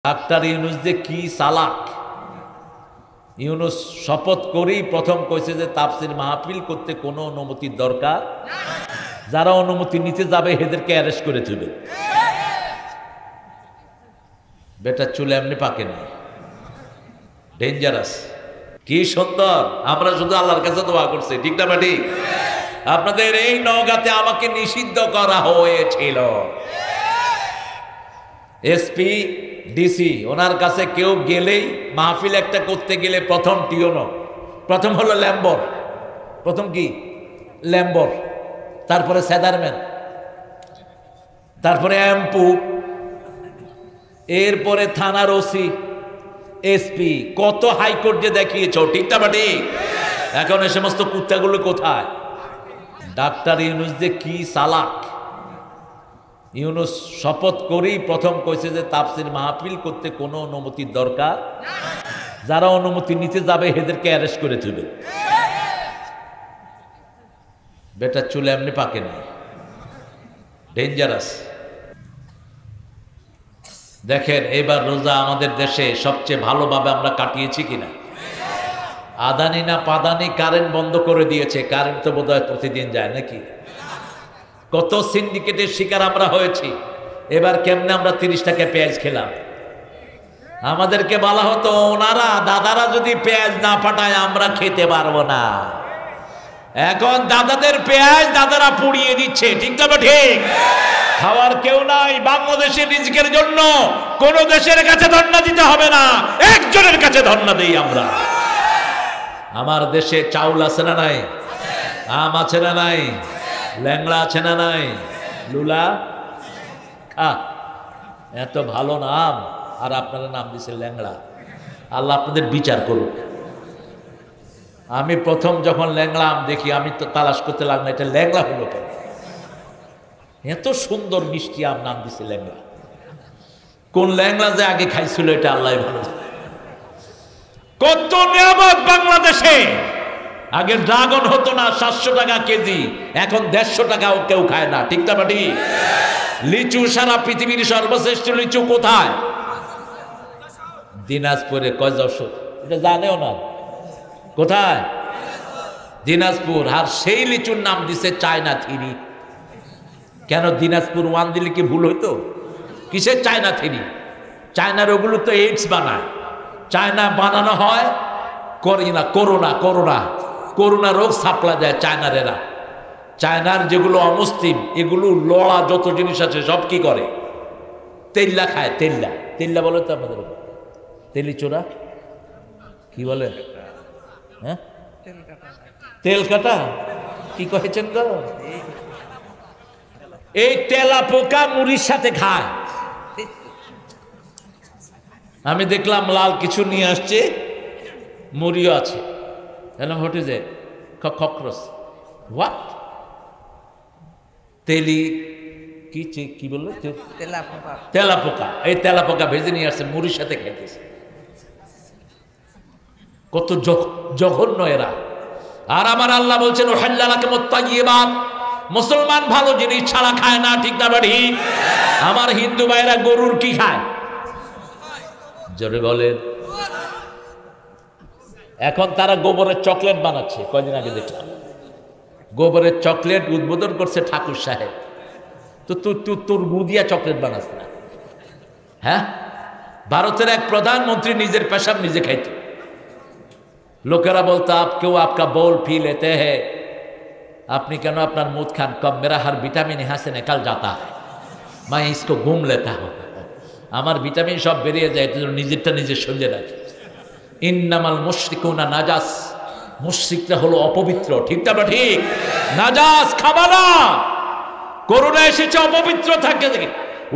Doctor Yunus যে কি চালাক। ইউনুস শপথ করেই প্রথম কইছে যে তাফসীর মাহফিল করতে কোনো অনুমতির দরকার, যারা অনুমতি নিতে যাবে এদেরকে অ্যারেস্ট করে তুলবে। বেটা চুলে এমনি পাকে না, ডেঞ্জারাস। কি সুন্দর, আমরা শুধু আল্লাহর কাছে দোয়া করছি, ঠিক না বাড়ি? আপনাদের এই নওগাঁতে আমাকে নিষিদ্ধ করা হয়েছিল। এসপি ডিসি ওনার কাছে কেউ গেলেই মাহফিল একটা করতে গেলে প্রথম টিওনো, প্রথম হলো ল্যাম্বর, প্রথম কি ল্যাম্বর, তারপরে সেদারম্যান, তারপরে এমপু, এরপরে থানার ওসি, এসপি, কত হাইকোর্ট যে দেখিয়েছ, ঠিক না বাটি? এখন এই সমস্ত কুত্তাগুলো কোথায়? ডাক্তার ইউনুস যে কি চালাক। ইউনুস শপথ করেই প্রথম কইছে যে তাফসীর মাহফিল করতে কোনো অনুমতির দরকার, যারা অনুমতি নিতে যাবে এদেরকে অ্যারেস্ট করে তুলবে। বেটা চুলে এমনি পাকে না, ডেঞ্জারাস। দেখেন এবার রোজা আমাদের দেশে সবচেয়ে ভালোভাবে আমরা কাটিয়েছি কিনা। আদানি না পাদানি কারেন্ট বন্ধ করে দিয়েছে, কারেন্ট তো বোধহয় প্রতিদিন যায় নাকি। কত সিন্ডিকেটের শিকার আমরা হয়েছি। এবার কেমনে আমরা 30 টাকা পেঁয়াজ খেলাম। আমাদেরকে বলা হতো ওনারা দাদারা যদি পেঁয়াজ না পাঠায় আমরা খেতে পারবো না। এখন দাদাদের পেঁয়াজ দাদারা পুড়িয়ে দিচ্ছে, ঠিক না ঠিক? খাওয়ার কেউ নাই। বাংলাদেশের রিজিকের জন্য কোন দেশের কাছে ধন্না দিতে হবে না, একজনের কাছে ধন্না দেই আমরা। আমার দেশে চাউল আছে না নাই, আম আছে না নাই, ল্যাংড়া আছে না নাই, লুলা খা। এত ভালো নাম আর আপনারা নাম দিছে ল্যাংড়া। আল্লাহ আপনাদের বিচার করুক। আমি প্রথম যখন ল্যাংড়া আম দেখি আমি তো তালাশ করতে লাগলাম এটা ল্যাংড়া হলো কেন। এত সুন্দর মিষ্টি আম, নাম দিছে ল্যাংড়া। কোন ল্যাংড়া যে আগে খাইছিল এটা আল্লাহ ভালো। কত নিয়ামত বাংলাদেশে। আগে ড্রাগন হতো না 700 টাকা কেজি, এখন 150 টাকাও কেউ খায় না, ঠিক না বাটি? লিচু সারা পৃথিবীর সর্বশ্রেষ্ঠ লিচু কোথায়? দিনাজপুরে। কয় যশোর, এটা জানেও না কোথায়? দিনাজপুর। আর সেই লিচুর নাম দিছে চায়না থিরি। কেন দিনাজপুর 1 দিলে কি ভুল হইতো? কিসের চায়না থিরি? চায়নার ওগুলো তো এইডস বানায়। চায়না বানানো হয় করোনা রোগ সাপ্লাই দেয় চায়নারেরা। চায়নার যেগুলো অমুসলিম এগুলো লড়া যত জিনিস আছে সব কি করে? তেল্লা খায়। তেল্লা বলে তো আমাদের তেলি চোরা কি বলে? হ্যাঁ, তেল কাটা কি কহেছেন গো? এই তেলা পোকা মুড়ির সাথে খায়। আমি দেখলাম লাল কিছু নিয়ে আসছে, মুড়িও আছে। What is it? Cockroach. What? তেলি কি বললো? তেলা পোকা। এই তেলা পোকা ভেজে নিয়ে আসছে, মুড়ির সাথে খাইতেছে। কত জঘন্য এরা। আর আমার আল্লাহ বলছেন মুসলমান ভালো জিনিস ছাড়া খায় না, ঠিক না বাড়ি? আমার হিন্দু ভাইরা গরুর কি খায় জোরে বলেন? এখন তারা গোবরের চকলেট বানাচ্ছে। কয়দিন আগে দেখলাম গোবরের চকলেট উদ্বোধন করছে ঠাকুর সাহেব। তো তোর গুদিয়া চকলেট বানাস না? হ্যাঁ, ভারতের এক প্রধানমন্ত্রী নিজের পেশাব নিজে খাইত। লোকেরা বলতো কেউ আপকা বোল পি লেতে হ্যাঁ, আপনি কেন আপনার মুখ খান? কম মেরা হার ভিটামিন यहाँ से निकल जाता है, मैं इसको घूम लेता हूं। আমার ভিটামিন সব বেরিয়ে যায়, নিজেরটা নিজের শরীরে রাখি। ইন্নামাল মুশরিকুনা নাজাস, মুশরিকরা হলো অপবিত্র, ঠিক না ঠিক? নাজাস খাবা না। করোনা এসেছে অপবিত্র থাকে।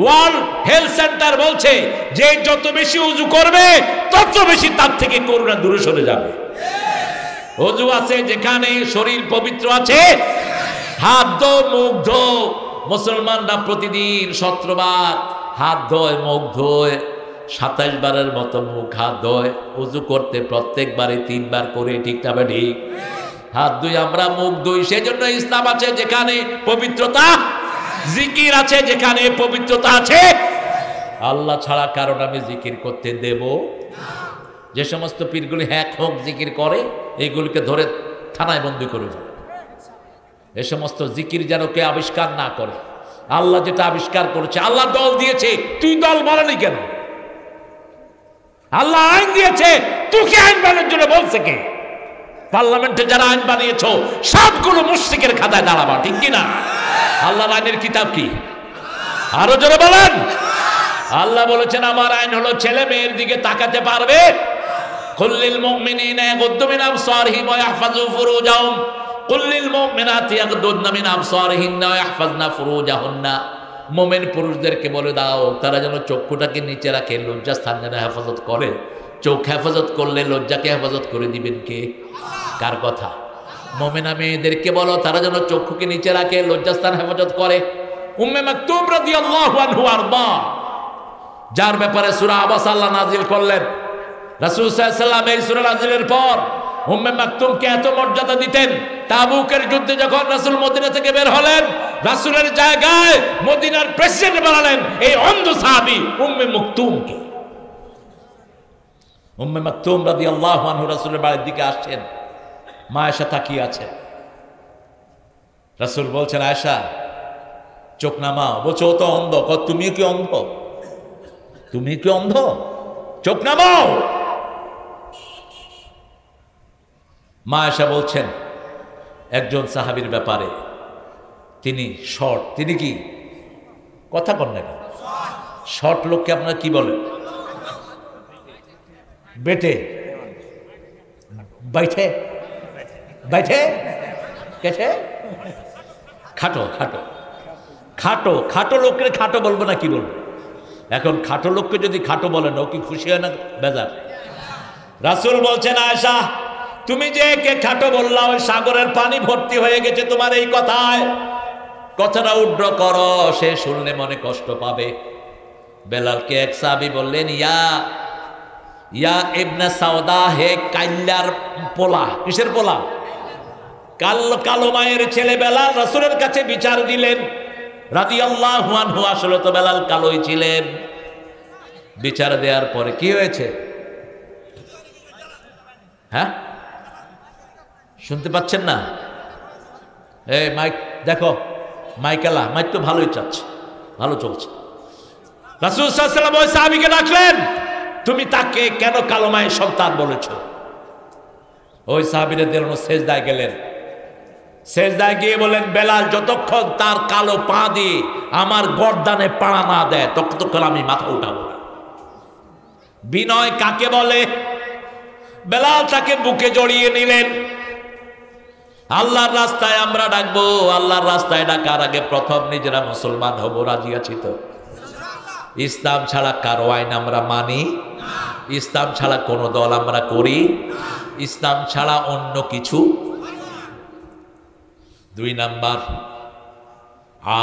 ওয়ার্ল্ড হেলথ সেন্টার বলছে যে যত বেশি ওযু করবে তত বেশি তার থেকে করোনা দূরে সরে যাবে। ওযু আছে যেখানে, শরীর পবিত্র আছে, হাত ধো, মুখ ধো। মুসলমানরা প্রতিদিন 17 বার হাত ধোয়, মুখ ধোয়, 27 বারের মতো মুখ হাত ধোয়। ওযু করতে প্রত্যেকবারে 3 বার করে, ঠিক না ঠিক? হাত ধুই আমরা, মুখ ধুই। সেজন্য ইসলাম আছে যেখানে পবিত্রতা, জিকির আছে যেখানে পবিত্রতা আছে, আল্লাহ ছাড়া কারণ আমি জিকির করতে দেব। যে সমস্ত পীরগুলি হ্যাক হোক জিকির করে এইগুলিকে ধরে থানায় বন্দি করে ফেলে। এ সমস্ত জিকির যেন কে আবিষ্কার না করে। আল্লাহ যেটা আবিষ্কার করেছে, আল্লাহ দল দিয়েছে, তুই দল বানালি কেন? আল্লাহ আইন দিয়েছে, তোকে আইন বানানোর জন্য বলছে কে? পার্লামেন্টে যারা আইন বানিয়েছো সবগুলো মুশরিকের খাতায় দাঁড়াবা, ঠিক কিনা? আল্লাহর আইনের কিতাব কি? আরো জোরে বলেন। আল্লাহ বলেছেন আমার আইন হলো ছেলে মেয়ের দিকে তাকাতে পারবে। কুল্লিল মুমিনিনা ইয়াগুদ্দু মিন আবসারিহিম ওয়া ইয়াহফাযু ফুরুজাহুম কুল্লিল মুমিনাতি ইয়াগুদ্দুনা মিন আবসারিহিন্না ওয়া ইয়াহফাযনা ফুরুজাহুন্না। মুমিন পুরুষদেরকে বলে দাও তারা যেন চক্ষুটাকে নিচে রাখে, লজ্জাস্থান যেন হেফাজত করে। চোখ হেফাজত করলে লজ্জাকে হেফাজত করে দিবেন কে? কার কথা? মুমিনা মেয়েদেরকে বলো তারা যেন চক্ষুকে নিচে রাখে, লজ্জাস্থান হেফাজত করে। উম্মে মাকতুম রাদিয়াল্লাহু আনহু আরদা, যার ব্যাপারে সূরা আবাস আল্লাহ নাজিল করলেন, রাসূল সাল্লাল্লাহু আলাইহি ওয়াসাল্লাম এই সূরা নাজিলের পর উম্মে মাকতুমকে এত মর্যাদা দিতেন। তাবুকের যুদ্ধে যখন রাসূল মদিনা থেকে বের হলেন, রাসূলের জায়গায় মদিনার প্রেসিডেন্ট বানালেন এই অন্ধ সাহাবী উম্মে মাকতুমকে। উম্মে মাকতুম রাদিয়াল্লাহু আনহু রাসূলের বাড়ির দিকে আসছেন, মা আয়েশা তাকিয়ে আছেন। রাসূল বলছেন আয়েশা চোখ নামাও। বলছে ও তো অন্ধ। তুমি কি অন্ধ? তুমি কি অন্ধ? চোখ নামাও। মা আয়েশা বলছেন একজন সাহাবীর ব্যাপারে, তিনি শর্ট। তিনি কি কথা কন না? শর্ট লোককে আপনারা কি বলেন? বেটে বাইঠে বাইঠে কেছে খাটো খাটো খাটো খাটো লোককে খাটো বলবো না কি বলবো? এখন খাটো লোককে যদি খাটো বলেন ও কি খুশি হয় না বেজার? রাসূল বলছেন আয়েশা তুমি যে কে খাটো বললা ওই সাগরের পানি ভর্তি হয়ে গেছে তোমার এই কথায়। কথাটা উড্র করো, সে শুনলে মনে কষ্ট পাবে। বেলালকে এক সাহাবী বললেন ইয়া ইয়া ইবনে সাউদা, হে কাইল্লার পোলা। কিসের পোলা? কালো মায়ের ছেলে বেলাল রাসূলের কাছে বিচার দিলেন রাদিয়াল্লাহু আনহু। আসলে তো বেলাল কালোই ছিলেন। বিচার দেওয়ার পরে কি হয়েছে? হ্যাঁ শুনতে পাচ্ছেন না? এই মাইক দেখো, মাইকেলা মাইক তো ভালোই চাচ্ছে, ভালো চলছে। রাসূল সাল্লাল্লাহু আলাইহি ওয়াসাল্লাম ওই সাহাবীকে ডাকলেন, তুমি তাকে কেন কালো মায়ের সন্তান বলেছ? ওই সাহাবীরা দেন সেজদায় গেলেন। সেজদায় গিয়ে বলেন বেলাল যতক্ষণ তার কালো পা দিয়ে আমার গর্দানে পাড়া না দেয় ততক্ষণ আমি মাথা উঠাবো না। বিনয় কাকে বলে? বেলাল তাকে বুকে জড়িয়ে নিলেন। আল্লাহর রাস্তায় আমরা ডাকবো, আল্লাহর রাস্তায় ডাকার আগে প্রথম নিজেরা মুসলমান হব। রাজি আছি তো? ইসলাম ছাড়া কারো আইন আমরা মানি, ইসলাম ছাড়া কোনো দল আমরা করি, ইসলাম ছাড়া অন্য কিছু। 2 নাম্বার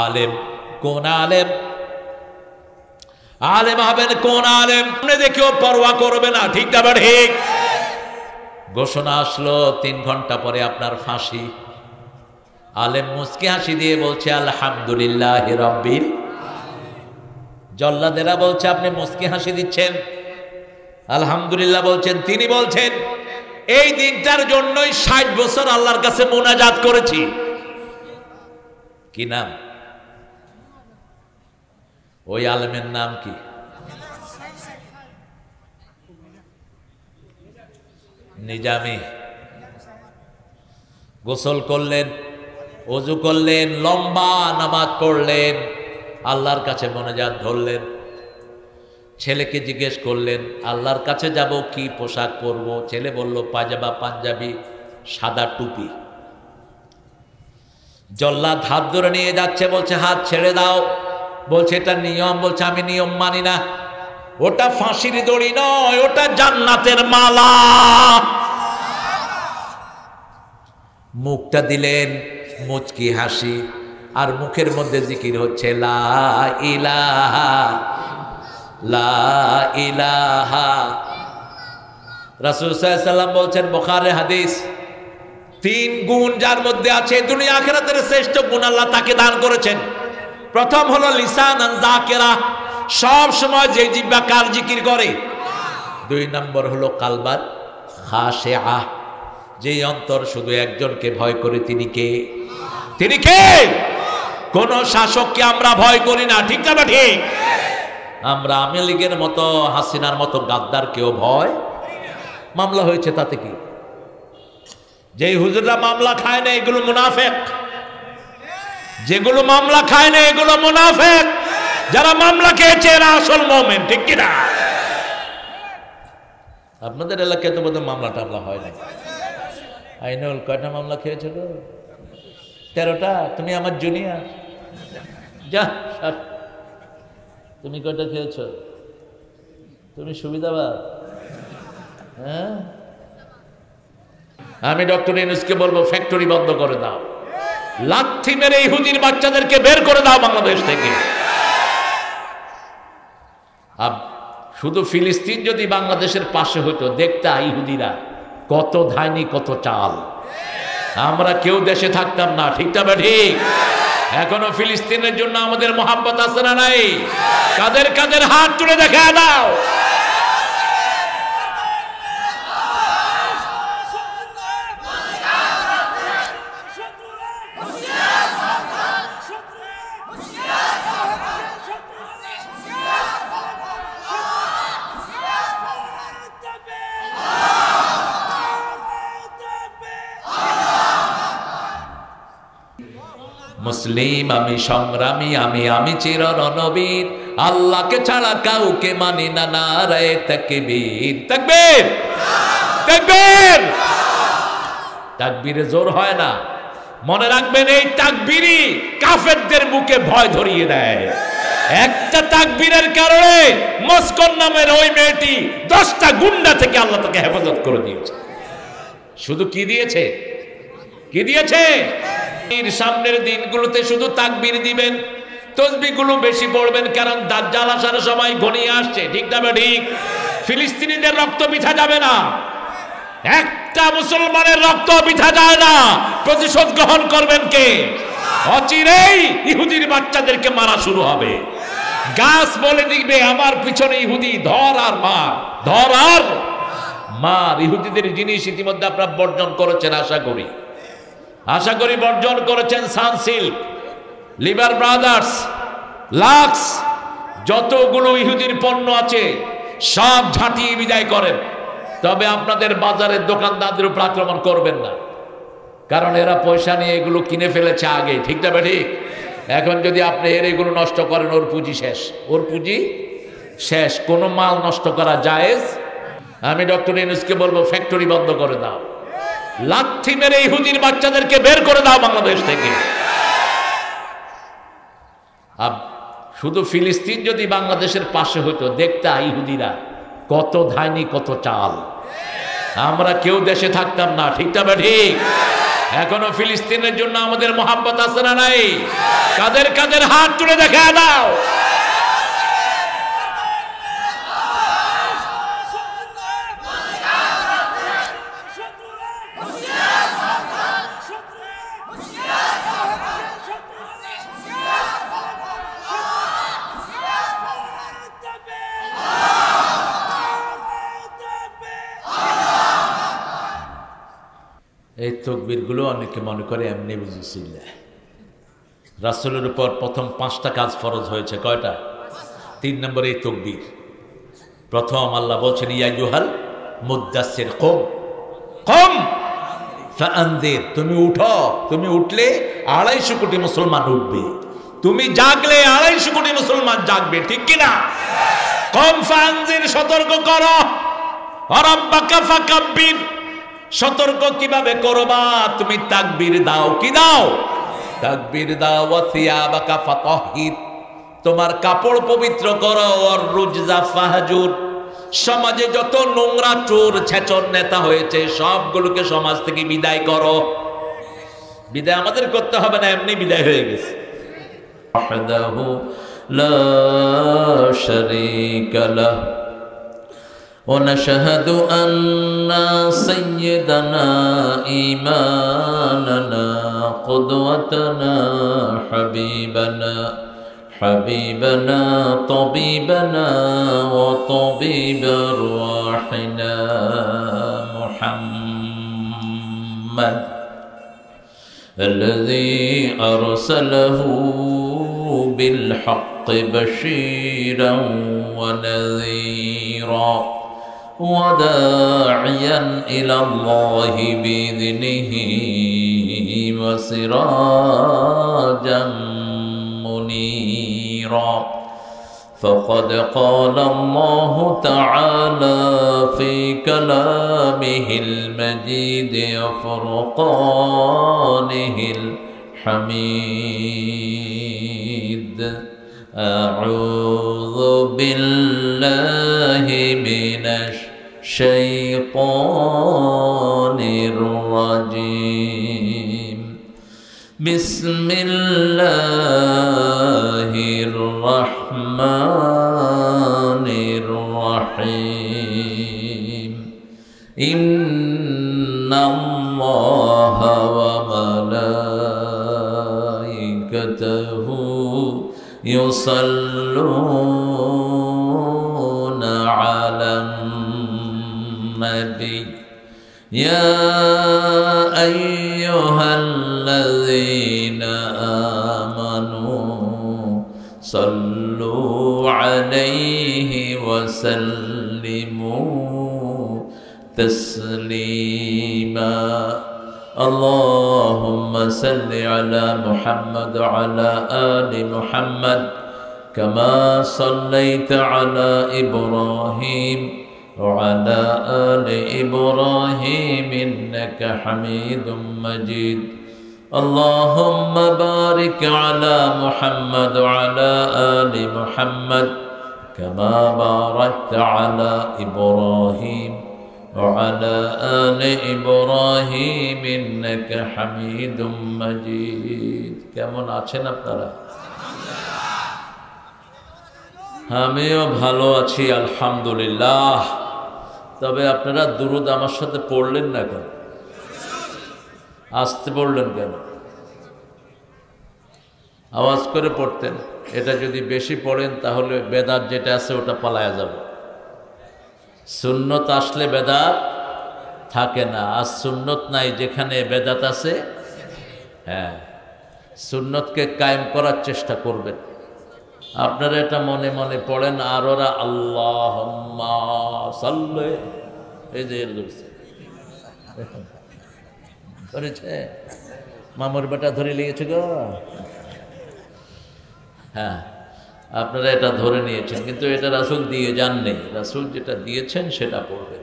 আলেম। কোন আলেম? আলেম হবেন কোন আলেম? আপনি দেখেও পরোয়া করবে না, ঠিক না? ঠিক। ঘোষণা আসলো 3 ঘন্টা পরে আপনার ফাঁসি। আলেম মুস্কি হাসি দিয়ে বলছে আলহামদুলিল্লাহ রাব্বিল। জল্লাদেরা বলছে আপনি মুস্কি হাসি দিচ্ছেন, আলহামদুলিল্লাহ বলছেন। তিনি বলছেন এই দিনটার জন্যই 60 বছর আল্লাহর কাছে মুনাজাত করেছি। কি নাম? ওই আলেমের নাম কি? নিজামি। গোসল করলেন, ওযু করলেন, লম্বা নামাজ পড়লেন, আল্লাহর কাছে মোনাজাত ধরলেন। ছেলেকে জিজ্ঞেস করলেন আল্লাহর কাছে যাব কি পোশাক পরব? ছেলে বলল পাজামা পাঞ্জাবি, সাদা টুপি। জল্লাদ হাত ধরে নিয়ে যাচ্ছে, বলছে হাত ছেড়ে দাও। বলছে এটা নিয়ম। বলছে আমি নিয়ম মানি না, ওটা ফাঁসির দড়ি নয়, ওটা জান্নাতের মালা। মুখটা দিলেন মুচকি হাসি, আর মুখের মধ্যে জিকির হচ্ছে লা ইলাহা লা ইলাহা। রাসূল সাল্লাল্লাহু আলাইহি ওয়াসাল্লাম বলছেন বুখারীর হাদিস, 3 গুণ যার মধ্যে আছে দুনিয়া আখিরাতের শ্রেষ্ঠ গুণ আল্লাহ তাকে দান করেছেন। প্রথম হলো লিসানান যাকিরা, সব সময় যে জিহ্বা কার জিকির করে? 2 নম্বর হলো কালবান খাশিআ, যে অন্তর শুধু একজনকে ভয় করে। তিনি কে? তিনি কে? কোন শাসককে আমরা ভয় করি না, ঠিক না ঠিক? আমরা আওয়ামী লীগের মতো, হাসিনার মতো গাদ্দার কেউ ভয়। মামলা হয়েছে তাতে কি? যেই হুজুররা মামলা খায় না এগুলো মুনাফেক, যেগুলো মামলা খায় না এগুলো মুনাফেক, যারা মামলা খেয়েছে এরা আসল মুমিন, ঠিক কিনা? আপনাদের এলাকায় তো বোধহয় মামলা টামলা হয় না। আইনুল কয়টা মামলা খেয়েছে গো? 13টা। তুমি আমার জুনিয়র, যা। তুমি কয়টা খেয়েছ? তুমি সুবিধাবাদ। হ্যাঁ, আমি ডক্টর ইউনূসকে বলবো ফ্যাক্টরি বন্ধ করে দাও, লাথি মেরে ইহুদির বাচ্চাদেরকে বের করে দাও বাংলাদেশ থেকে। শুধু ফিলিস্তিন যদি বাংলাদেশের পাশে হতো, দেখতা ইহুদিরা কত ধাইনি কত চাল, আমরা কেউ দেশে থাকতাম না, ঠিক না ঠিক? এখনো ফিলিস্তিনের জন্য আমাদের মোহাব্বত আছে না নাই? কাদের কাদের হাত তুলে দেখা দাও। মুসলিম আমি, সংগ্রামী আমি, আমি চির রণবীর, আল্লাহকে ছাড়া কাউকে মানি না, নারায়ে তাকবীর। তাকবীর, তাকবীর। তাকবীরে জোর হয় না, মনে রাখবেন এই তাকবীরই কাফেরদের বুকে ভয় ধরিয়ে দেয়। একটা তাকবীরের কারণে মস্কন নামের ওই মেয়েটি 10টা গুন্ডা থেকে আল্লাহ তাকে হেফাজত করে দিয়েছে। শুধু কি দিয়েছে? কি দিয়েছে? সামনের দিনগুলোতে শুধু তাকবীর দিবেন, তসবিহগুলো বেশি পড়বেন, কারণ দাজ্জাল আসার সময় ঘনিয়ে আসছে, ঠিক না ঠিক? ফিলিস্তিনিদের রক্ত বৃথা যাবে না, একটা মুসলমানের রক্ত বৃথা যায় না। প্রতিশোধ গ্রহণ করবেন কে? অচিরেই ইহুদির বাচ্চাদেরকে মারা শুরু হবে। গাছ বলে দিবে আমার পিছনে ইহুদি, ধর আর মার, ধর আর মার। ইহুদিদের জিনিস ইতিমধ্যে আপনারা বর্জন করেছেন, আশা করি বর্জন করেছেন। সানসিল্ক, লিভার ব্রাদার্স, লাক্স, যতগুলো ইহুদির পণ্য আছে সব ঝাঁটিয়ে বিদায় করেন। তবে আপনাদের বাজারের দোকানদারদের উপর আক্রমণ করবেন না, কারণ এরা পয়সা নিয়ে এগুলো কিনে ফেলেছে আগে, ঠিক না ঠিক? এখন যদি আপনি এগুলো নষ্ট করেন, ওর পুঁজি শেষ, ওর পুঁজি শেষ। কোনো মাল নষ্ট করা জায়েজ? আমি ডক্টর ইউনূসকে বলবো ফ্যাক্টরি বন্ধ করে দাও, লাথি মেরে ইহুদির বাচ্চাদেরকে বের করে দাও বাংলাদেশ থেকে। শুধু ফিলিস্তিন যদি বাংলাদেশের পাশে হতো, দেখতা ইহুদিরা কত ধাইনি কত চাল, আমরা কেউ দেশে থাকতাম না, ঠিক না ঠিক? এখনো ফিলিস্তিনের জন্য আমাদের মোহাব্বত আছে না নাই? কাদের কাদের হাত তুলে দেখা দাও। এই তকবীরগুলো অনেকে মনে করে এমনি বুঝেছিল। রাসূলের উপর প্রথম 5টা কাজ ফরজ হয়েছে, কয়টা? 3 নম্বরে এই তকবীর। প্রথম আল্লাহ বলছেন ইয়া আইয়ুহাল মুদ্দাসসির কুম কুম ফাআনযির, তুমি উঠো। তুমি উঠলে 250 কোটি মুসলমান উঠবে, তুমি জাগলে 250 কোটি মুসলমান জাগবে, ঠিক কিনা? কুম ফাআনযির, সতর্ক করো। রাব্বাকা ফাকাব্বির, সতর্ক কিভাবে করবা? তুমি তাকবীর দাও। কি দাও? তাকবীর দাও। ওয়া সিয়াবাকা ফাতাহহির, তোমার কাপড় পবিত্র করো। ওয়ার রুজজা ফাহজুর, সমাজে যত নোংরা চোর ছেচর নেতা হয়েছে সবগুলোকে সমাজ থেকে বিদায় করো। বিদায় আমাদের করতে হবে না, এমনি বিদায় হয়ে গেছে। ওয়াহদাহু লা শারীকা লাহ ونشهد أن سيدنا إمامنا قدوتنا حبيبنا حبيبنا طبيبنا وطبيب أرواحنا محمد الذي أرسله بالحق بشيرا ونذيرا وداعيا إلى الله بإذنه وسراجا منيرا فقد قال الله تعالى في كلامه المجيد وفرقانه الحميد أعوذ بالله من الشيطان الرجيم بسم الله الرحمن الرحيم إن الله وملائكته يصلون على النبي يا أيها الذين آمنوا صلوا عليه وسلموا تسليما اللهم صل على محمد وعلى آل محمد كما صليت على إبراهيم وعلى آل إبراهيم إنك حميد مجيد اللهم بارك على محمد وعلى آل محمد كما باركت على إبراهيم وعلى آل إبراهيم إنك حميد مجيد কেমন আছেন আপনারা আমিও ভালো আছি আলহামদুলিল্লাহ তবে আপনারা দুরূদ আমার সাথে পড়লেন না কেন আসতে পড়লেন কেন আওয়াজ করে পড়তেন এটা যদি বেশি পড়েন তাহলে বেদাত যেটা আছে ওটা পালায়া যাবে সুন্নত আসলে বেদাত থাকে না আর সুন্নত নাই যেখানে বেদাত আছে হ্যাঁ সুন্নতকে কায়েম করার চেষ্টা করবেন আপনারা এটা মনে মনে পড়েন আর ওরা আল্লাহুম্মা সাল্লি এই যে করেছে মামুর বেটা ধরে লিয়েছে গো হ্যাঁ আপনারা এটা ধরে নিয়েছেন কিন্তু এটা রাসূল দিয়ে যাননি রাসূল যেটা দিয়েছেন সেটা পড়বেন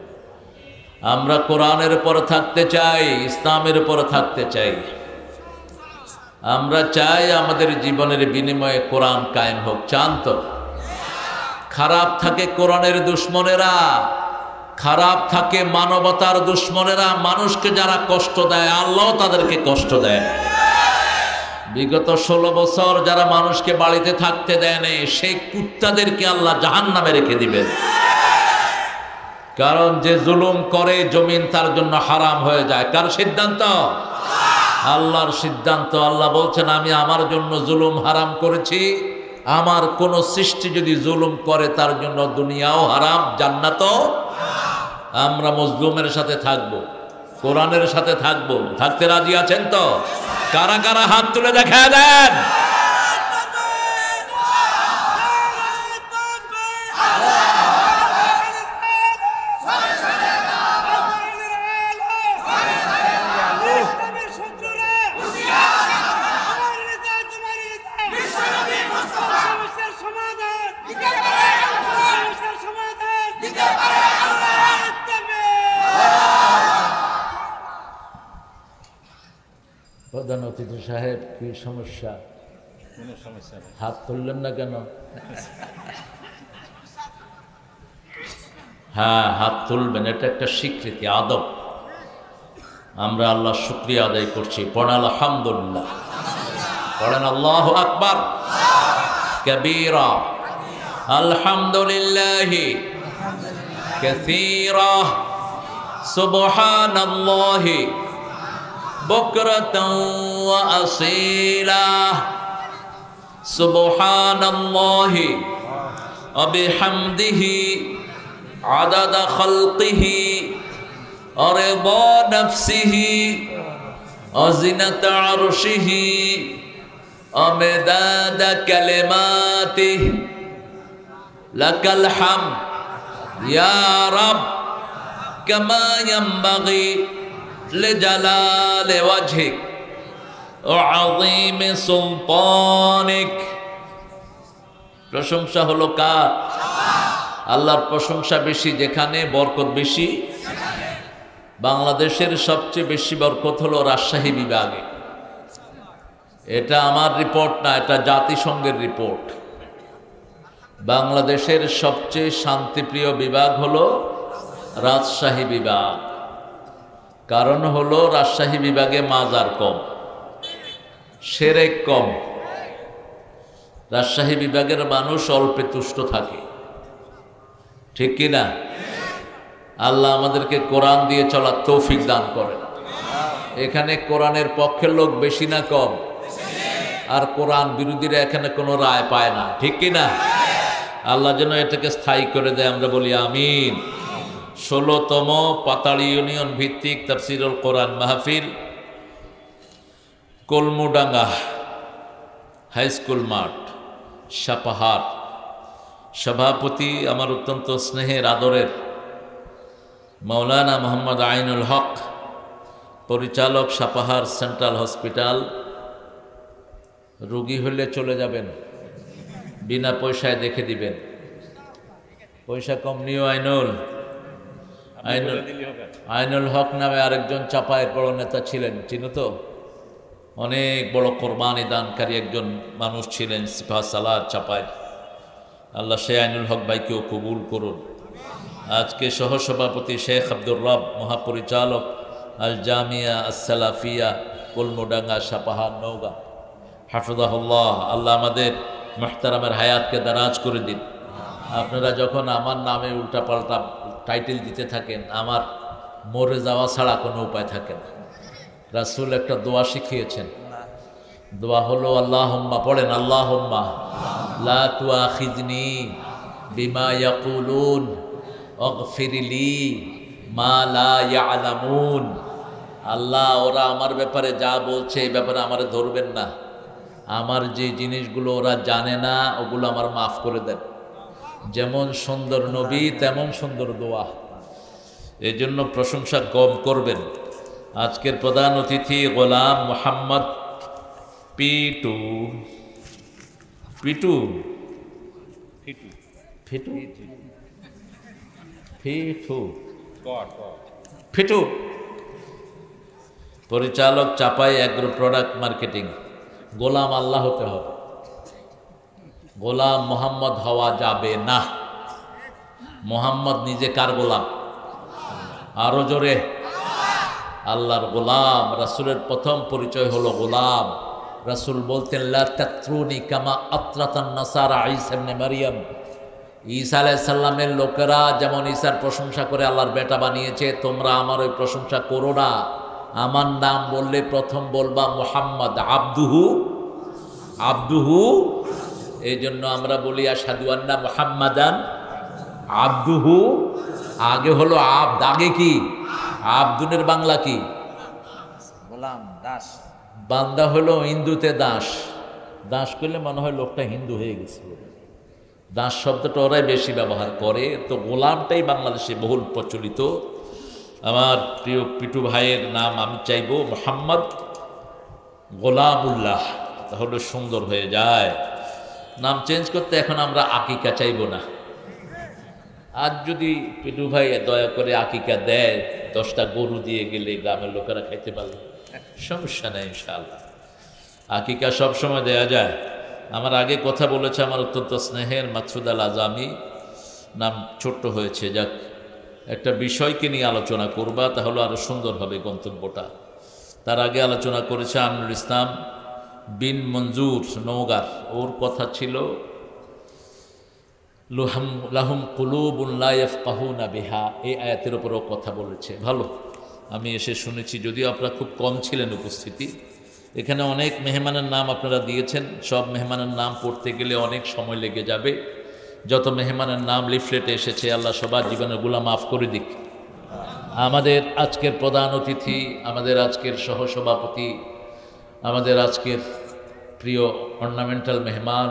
আমরা কোরআনের উপর থাকতে চাই ইসলামের উপর থাকতে চাই আমরা চাই আমাদের জীবনের বিনিময়ে কোরআন কায়েম হোক চান তো খারাপ থাকে কোরআনের দুশমনেরা খারাপ থাকে মানবতার দুশমনেরা মানুষকে যারা কষ্ট দেয় আল্লাহ তাদেরকে কষ্ট দেয় বিগত 16 বছর যারা মানুষকে বাড়িতে থাকতে দেয় না সেই কুত্তাদেরকে আল্লাহ জাহান্নামে রেখে দিবেন কারণ যে জুলুম করে জমিন তার জন্য হারাম হয়ে যায় কার সিদ্ধান্ত আল্লাহর সিদ্ধান্ত আল্লাহ বলছেন আমি আমার জন্য জুলুম হারাম করেছি আমার কোন সৃষ্টি যদি জুলুম করে তার জন্য দুনিয়াও হারাম জান্নাতও আমরা মজলুমের সাথে থাকব কোরআনের সাথে থাকব থাকতে রাজি আছেন তো কারা কারা হাত তুলে দেখা দেন প্রধান অতিথি সাহেব কি সমস্যা হাত তুললেন না কেন হ্যাঁ হাত তুলবেন এটা একটা স্বীকৃতি আদব আমরা আল্লাহ শুকরিয়া আদায় করছি পড়েন আলহামদুলিল্লাহ পড়েন আল্লাহু আকবার কবীরা আলহামদুলিল্লাহ কাসীরা সুবহানাল্লাহি বুকরাতাও ওয়া আসীলা সুবহানাল্লাহি ওয়া বিহামদিহি আদাদা খালকিহি ওয়া রিদা নাফসিহি ওয়া জিনাতা আরশিহি ওয়া মিদাদা কালিমাতিহি লাকাল হামদ ইয়া রাব কামা ইয়ানবাগি লিজালালি ওয়াজহিক ওয়া আযীমি সুলতানিক। প্রশংসা হলো কার? আল্লাহর প্রশংসা বেশি যেখানে, বরকত বেশি। বাংলাদেশের সবচেয়ে বেশি বরকত হলো রাজশাহী বিভাগে। এটা আমার রিপোর্ট না, এটা জাতিসংঘের রিপোর্ট। বাংলাদেশের সবচেয়ে শান্তিপ্রিয় বিভাগ হলো রাজশাহী বিভাগ। কারণ হলো রাজশাহী বিভাগে মাজার কম, শিরক কম। রাজশাহী বিভাগের মানুষ অল্পে তুষ্ট থাকে, ঠিক কিনা? আল্লাহ আমাদেরকে কোরআন দিয়ে চলার তৌফিক দান করেন। এখানে কোরআনের পক্ষের লোক বেশি না কম? আর কোরআন বিরোধীরা এখানে কোনো রায় পায় না, ঠিক কিনা? আল্লাহ যেন এটাকে স্থায়ী করে দেয়, আমরা বলি আমিন। 16তম পাতাড়ি ইউনিয়ন ভিত্তিক তাফসিরুল কোরআন মাহফিল, কলমুডাঙ্গা হাই স্কুল মাঠ, সাপাহার। সভাপতি আমার অত্যন্ত স্নেহের আদরের মাওলানা মোহাম্মদ আইনুল হক, পরিচালক সাপাহার সেন্ট্রাল হসপিটাল। রোগী হলে চলে যাবেন, বিনা পয়সায় দেখে দিবেন। পয়সা কম নিও। আইনুল হক নামে আরেকজন চাপায়ের বড় নেতা ছিলেন, চিনো তো? অনেক বড় কোরবানি দানকারী একজন মানুষ ছিলেন সিপাহ সালার চাপায়ের। আল্লাহ সে আইনুল হক ভাইকেও কবুল করুন। আজকে সহসভাপতি শেখ আব্দুর রব, মহাপরিচালক আল জামিয়া আসসালাফিয়া কলমুডাঙ্গা সাপাহার নওগাঁ, হাফিজাহুল্লাহ। আল্লাহ আমাদের মুহতারামের হায়াতকে দারাজ করে দিন। আপনারা যখন আমার নামে উল্টাপাল্টা টাইটেল দিতে থাকেন, আমার মরে যাওয়া ছাড়া কোনো উপায় থাকে না। রাসূল একটা দোয়া শিখিয়েছেন, দোয়া হলো আল্লাহুম্মা, পড়েন আল্লাহুম্মা লা তুআখিযনি বিমা ইয়াকুলুন ওয়াগফিরলি মা লা ইয়ালামুন। আল্লাহ, ওরা আমার ব্যাপারে যা বলছে এই ব্যাপারে আমারে ধরবেন না। আমার যে জিনিসগুলো ওরা জানে না ওগুলো আমার মাফ করে দেন। যেমন সুন্দর নবী তেমন সুন্দর দোয়া, এই জন্য প্রশংসা কম করবেন। আজকের প্রধান অতিথি গোলাম মোহাম্মদ পিটু পিটু ফিটু ফিটু ফিটু, পরিচালক চাপাই অ্যাগ্রো প্রোডাক্ট মার্কেটিং। গোলাম আল্লাহ হতে হবে, গোলাম মোহাম্মদ হওয়া যাবে না। মোহাম্মদ নিজে কার গোলাম? আরো জোরে, আল্লাহর গোলাম। রাসূলের প্রথম পরিচয় হলো গোলাম। রাসূল বলতেন লা তাতরুনি কামা আতরাতান নাসারা ঈসা ইবনে মারইয়াম। ঈসা আলাইহিস সালামের লোকেরা যেমন ঈসার প্রশংসা করে আল্লাহর বেটা বানিয়েছে, তোমরা আমার ওই প্রশংসা করো না। আমার নাম বললে প্রথম বলবা মুহাম্মদ, আব্দুহু আব্দুহু। এই জন্য আমরা বলি আশহাদু আন্না মুহাম্মাদান আব্দুহু। আগে হলো আব্দ, আগে কি? আব্দুনের বাংলা কি? গোলাম, দাস। বান্দা হলো হিন্দুতে দাস। দাস করলে মনে হয় লোকটা হিন্দু হয়ে গেছে। দাস শব্দটা ওরাই বেশি ব্যবহার করে, তো গোলামটাই বাংলাদেশে বহুল প্রচলিত। আমার প্রিয় পিটু ভাইয়ের নাম আমি চাইব মোহাম্মদ গোলামুল্লাহ, তাহলে সুন্দর হয়ে যায়। নাম চেঞ্জ করতে এখন আমরা আকিকা চাইব না। আজ যদি পিটু ভাই দয়া করে আকিকা দেয়, 10টা গরু দিয়ে গেলে গ্রামের লোকেরা খাইতে পারবে, সমস্যা নেই ইনশাআল্লাহ। আকিকা সবসময় দেয়া যায়। আমার আগে কথা বলেছে আমার অত্যন্ত স্নেহের মাকসুদ আল আজামি, নাম ছোট্ট হয়েছে। যাক, একটা বিষয়কে নিয়ে আলোচনা করবা, তাহলে আরও সুন্দর হবে গন্তব্যটা। তার আগে আলোচনা করেছে আমিনুল ইসলাম বিন মঞ্জুর নওগাঁর। ওর কথা ছিল লাহুম কুলুবুন লা ইয়াফকাহুনা বিহা, এই আয়াতের উপরও কথা বলেছে। ভালো, আমি এসে শুনেছি, যদিও আপনারা খুব কম ছিলেন উপস্থিতি। এখানে অনেক মেহমানের নাম আপনারা দিয়েছেন, সব মেহমানের নাম পড়তে গেলে অনেক সময় লেগে যাবে। যত মেহমানের নাম লিফলেটে এসেছে আল্লাহ সবার জীবনের গুনাহ মাফ করে দিক। আমাদের আজকের প্রধান অতিথি, আমাদের আজকের সহসভাপতি, আমাদের আজকের প্রিয় অর্নামেন্টাল মেহমান,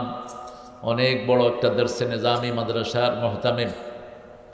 অনেক বড় একটা দরসে নিজামি মাদ্রাসার মোহতামিম